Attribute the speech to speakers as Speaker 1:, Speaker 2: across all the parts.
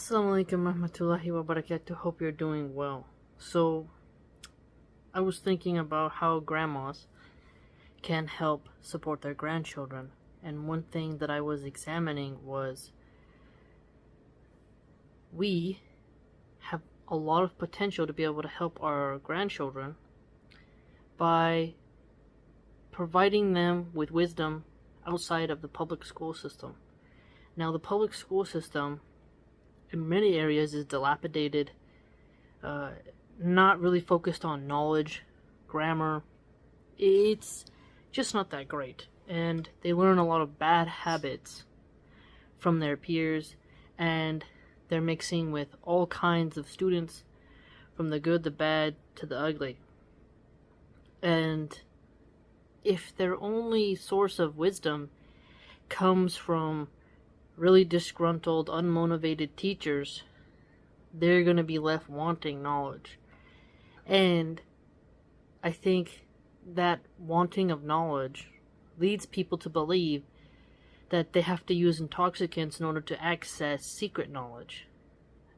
Speaker 1: Assalamualaikum warahmatullahi wabarakatuh. Hope you're doing well. So, I was thinking about how grandmas can help support their grandchildren. And one thing that I was examining was we have a lot of potential to be able to help our grandchildren by providing them with wisdom outside of the public school system. Now, the public school system in many areas is dilapidated, not really focused on knowledge, grammar. It's just not that great. And they learn a lot of bad habits from their peers, and they're mixing with all kinds of students, from the good, the bad, to the ugly. And if their only source of wisdom comes from really disgruntled, unmotivated teachers, they're going to be left wanting knowledge. And I think that wanting of knowledge leads people to believe that they have to use intoxicants in order to access secret knowledge.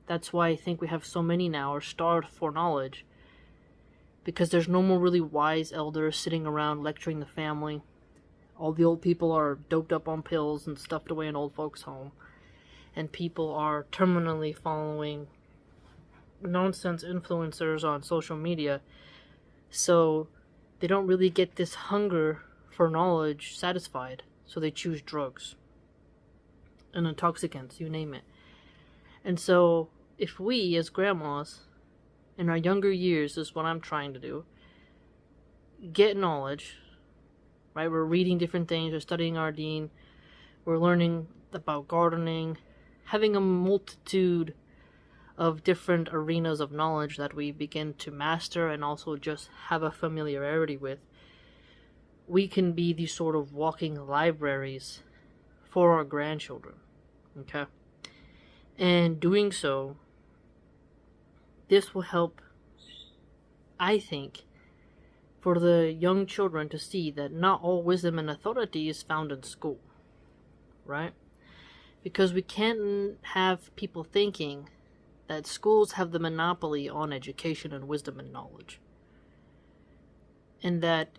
Speaker 1: That's why I think we have so many now are starved for knowledge, because there's no more really wise elders sitting around lecturing the family. All the old people are doped up on pills and stuffed away in old folks' home. And people are terminally following nonsense influencers on social media. So they don't really get this hunger for knowledge satisfied. So they choose drugs and intoxicants, you name it. And so if we, as grandmas, in our younger years, is what I'm trying to do, get knowledge, right? We're reading different things, we're studying our deen, we're learning about gardening, having a multitude of different arenas of knowledge that we begin to master and also just have a familiarity with. We can be these sort of walking libraries for our grandchildren, okay? And doing so, this will help, I think, for the young children to see that not all wisdom and authority is found in school, right? Because we can't have people thinking that schools have the monopoly on education and wisdom and knowledge. And that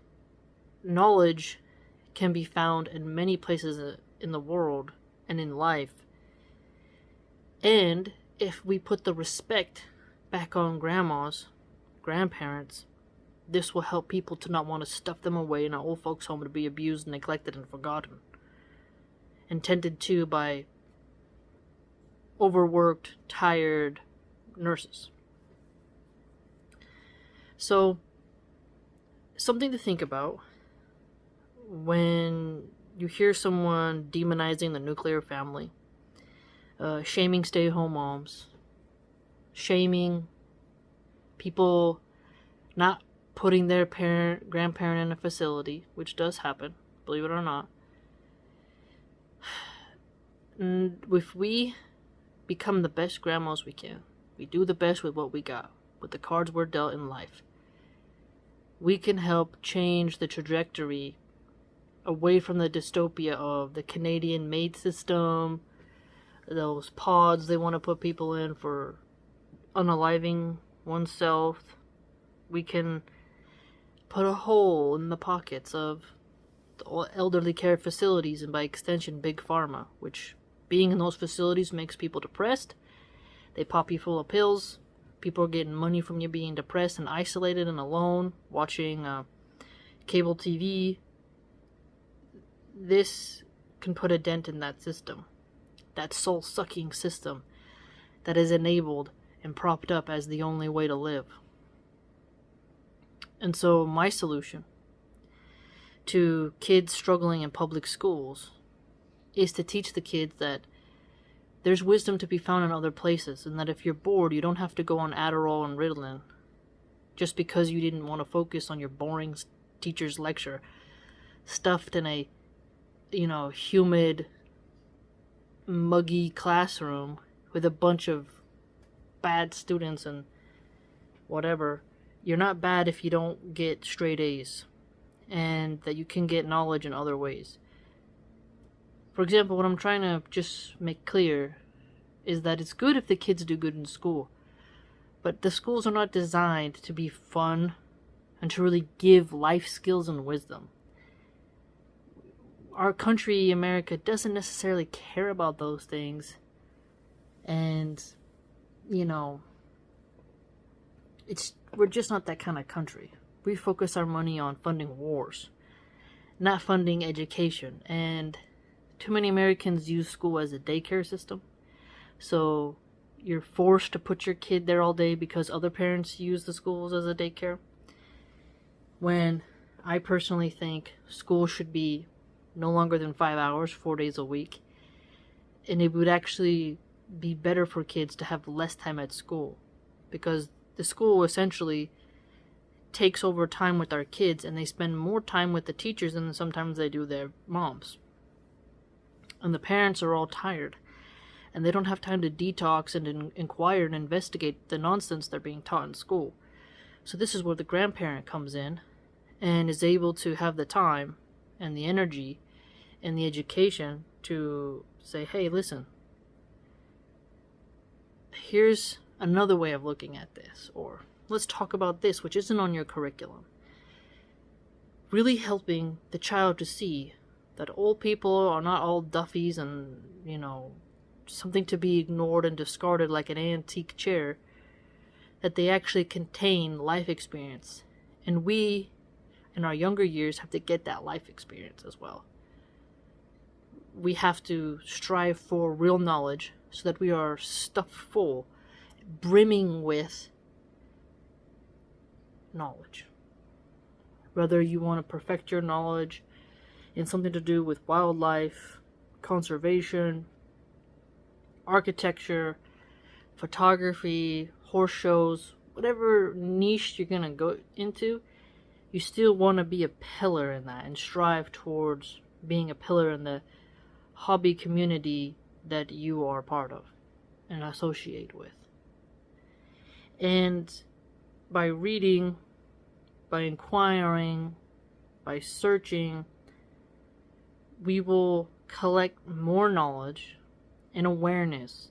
Speaker 1: knowledge can be found in many places in the world and in life. And if we put the respect back on grandmas, grandparents, this will help people to not want to stuff them away in an old folks' home to be abused, neglected, and forgotten. And tended to by overworked, tired nurses. So, something to think about when you hear someone demonizing the nuclear family, shaming stay-at-home moms, shaming people not putting their grandparent in a facility, which does happen, believe it or not. And if we become the best grandmas we can, we do the best with what we got, with the cards we're dealt in life, we can help change the trajectory away from the dystopia of the Canadian maid system, those pods they want to put people in for unaliving oneself. We can put a hole in the pockets of the elderly care facilities and by extension Big Pharma, which being in those facilities makes people depressed. They pop you full of pills. People are getting money from you being depressed and isolated and alone, watching cable TV. This can put a dent in that system, that soul-sucking system that is enabled and propped up as the only way to live. And so my solution to kids struggling in public schools is to teach the kids that there's wisdom to be found in other places, and that if you're bored, you don't have to go on Adderall and Ritalin just because you didn't want to focus on your boring teacher's lecture stuffed in a, humid, muggy classroom with a bunch of bad students and whatever. You're not bad if you don't get straight A's, and that you can get knowledge in other ways. For example, what I'm trying to just make clear is that it's good if the kids do good in school, but the schools are not designed to be fun and to really give life skills and wisdom. Our country, America, doesn't necessarily care about those things. And, you know, we're just not that kind of country. We focus our money on funding wars, not funding education. And too many Americans use school as a daycare system. So you're forced to put your kid there all day because other parents use the schools as a daycare. When I personally think school should be no longer than 5 hours, 4 days a week. And it would actually be better for kids to have less time at school, because the school essentially takes over time with our kids, and they spend more time with the teachers than sometimes they do their moms. And the parents are all tired, and they don't have time to detox and inquire and investigate the nonsense they're being taught in school. So this is where the grandparent comes in and is able to have the time and the energy and the education to say, hey, listen, here's another way of looking at this, or let's talk about this, which isn't on your curriculum. Really helping the child to see that old people are not all duffies and, you know, something to be ignored and discarded like an antique chair, that they actually contain life experience. And we, in our younger years, have to get that life experience as well. We have to strive for real knowledge so that we are stuffed full, brimming with knowledge. Whether you want to perfect your knowledge in something to do with wildlife, conservation, architecture, photography, horse shows, whatever niche you're going to go into, you still want to be a pillar in that and strive towards being a pillar in the hobby community that you are part of and associate with. And by reading, by inquiring, by searching, we will collect more knowledge and awareness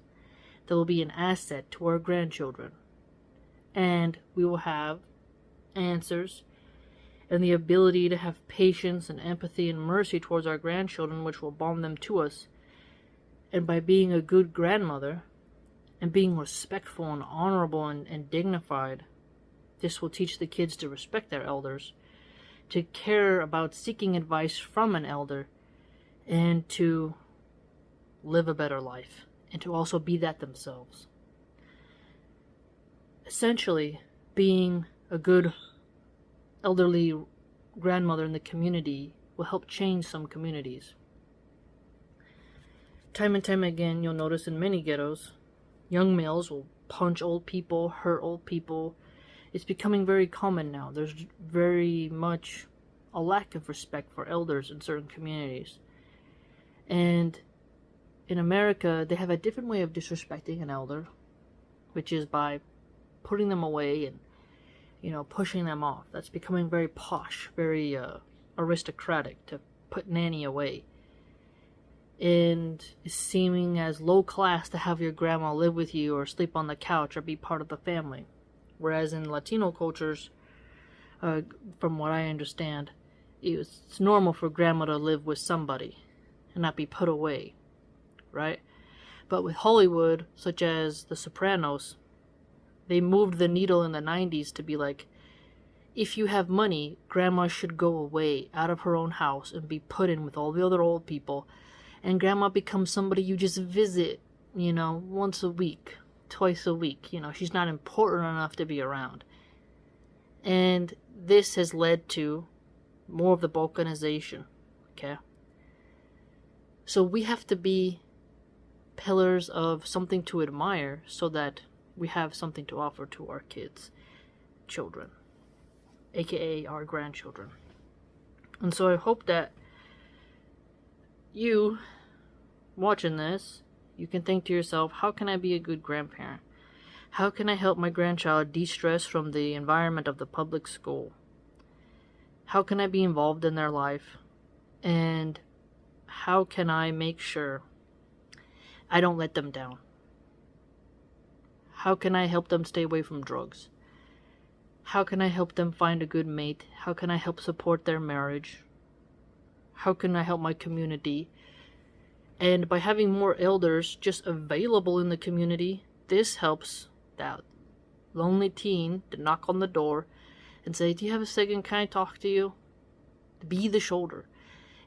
Speaker 1: that will be an asset to our grandchildren. And we will have answers and the ability to have patience and empathy and mercy towards our grandchildren, which will bond them to us. And by being a good grandmother and being respectful and honorable and dignified, this will teach the kids to respect their elders, to care about seeking advice from an elder, and to live a better life, and to also be that themselves. Essentially, being a good elderly grandmother in the community will help change some communities. Time and time again, you'll notice in many ghettos, young males will punch old people, hurt old people. It's becoming very common now. There's very much a lack of respect for elders in certain communities. And in America, they have a different way of disrespecting an elder, which is by putting them away and, pushing them off. That's becoming very posh, very aristocratic to put nanny away. And it's seeming as low class to have your grandma live with you or sleep on the couch or be part of the family. Whereas in Latino cultures, from what I understand, it's normal for grandma to live with somebody and not be put away, right? But with Hollywood, such as The Sopranos, they moved the needle in the 90s to be like, if you have money, grandma should go away out of her own house and be put in with all the other old people, and grandma becomes somebody you just visit, once a week, twice a week. She's not important enough to be around. And this has led to more of the balkanization, okay? So we have to be pillars of something to admire so that we have something to offer to our kids, children, aka our grandchildren. And so I hope that you, watching this, you can think to yourself, how can I be a good grandparent? How can I help my grandchild de-stress from the environment of the public school? How can I be involved in their life? And how can I make sure I don't let them down? How can I help them stay away from drugs? How can I help them find a good mate? How can I help support their marriage? How can I help my community? And by having more elders just available in the community, this helps that lonely teen to knock on the door and say, do you have a second? Can I talk to you? Be the shoulder.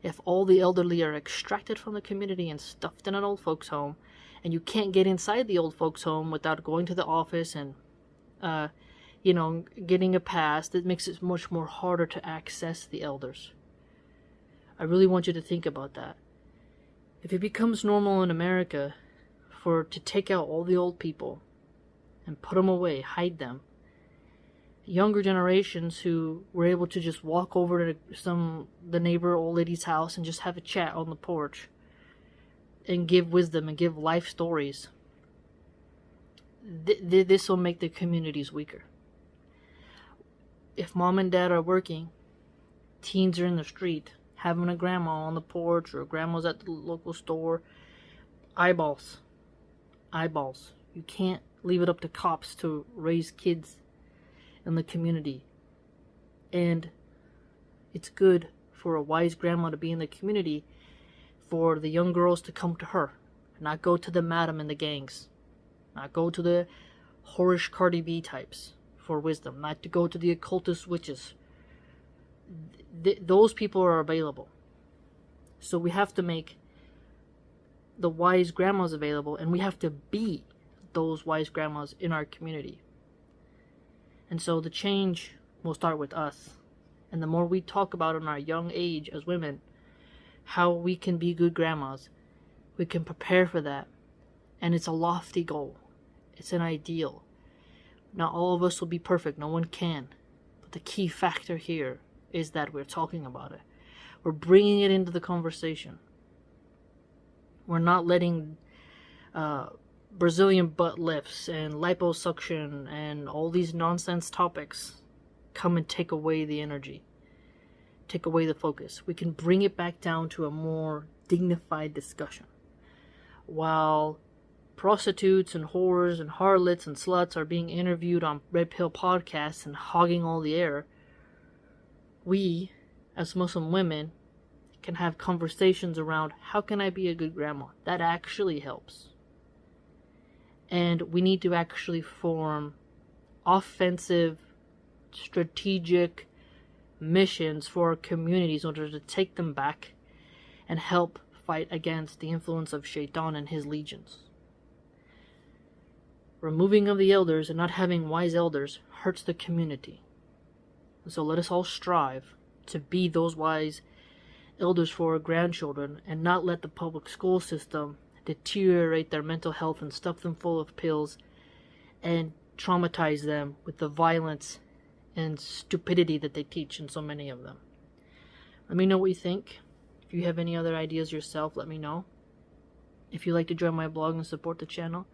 Speaker 1: If all the elderly are extracted from the community and stuffed in an old folks home, and you can't get inside the old folks home without going to the office and getting a pass, that makes it much more harder to access the elders. I really want you to think about that. If it becomes normal in America to take out all the old people and put them away, hide them, younger generations who were able to just walk over to the neighbor old lady's house and just have a chat on the porch and give wisdom and give life stories, this will make the communities weaker. If mom and dad are working, teens are in the street, having a grandma on the porch or grandma's at the local store, eyeballs. You can't leave it up to cops to raise kids in the community. And it's good for a wise grandma to be in the community, for the young girls to come to her, not go to the madam and the gangs, not go to the whorish Cardi B types for wisdom, not to go to the occultist witches. Those people are available. So we have to make the wise grandmas available, and we have to be those wise grandmas in our community. And so the change will start with us. And the more we talk about in our young age as women how we can be good grandmas, we can prepare for that. And it's a lofty goal. It's an ideal. Not all of us will be perfect. No one can. But the key factor here is that we're talking about it. We're bringing it into the conversation. We're not letting Brazilian butt lifts and liposuction and all these nonsense topics come and take away the energy, take away the focus. We can bring it back down to a more dignified discussion. While prostitutes and whores and harlots and sluts are being interviewed on Red Pill podcasts and hogging all the air, we, as Muslim women, can have conversations around how can I be a good grandma. That actually helps. And we need to actually form offensive, strategic missions for our communities in order to take them back and help fight against the influence of Shaitan and his legions. Removing of the elders and not having wise elders hurts the community. So let us all strive to be those wise elders for our grandchildren and not let the public school system deteriorate their mental health and stuff them full of pills and traumatize them with the violence and stupidity that they teach in so many of them. Let me know what you think. If you have any other ideas yourself, let me know. If you'd like to join my blog and support the channel,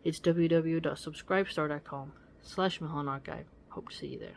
Speaker 1: it's www.subscribestar.com/MilhanArchive. Hope to see you there.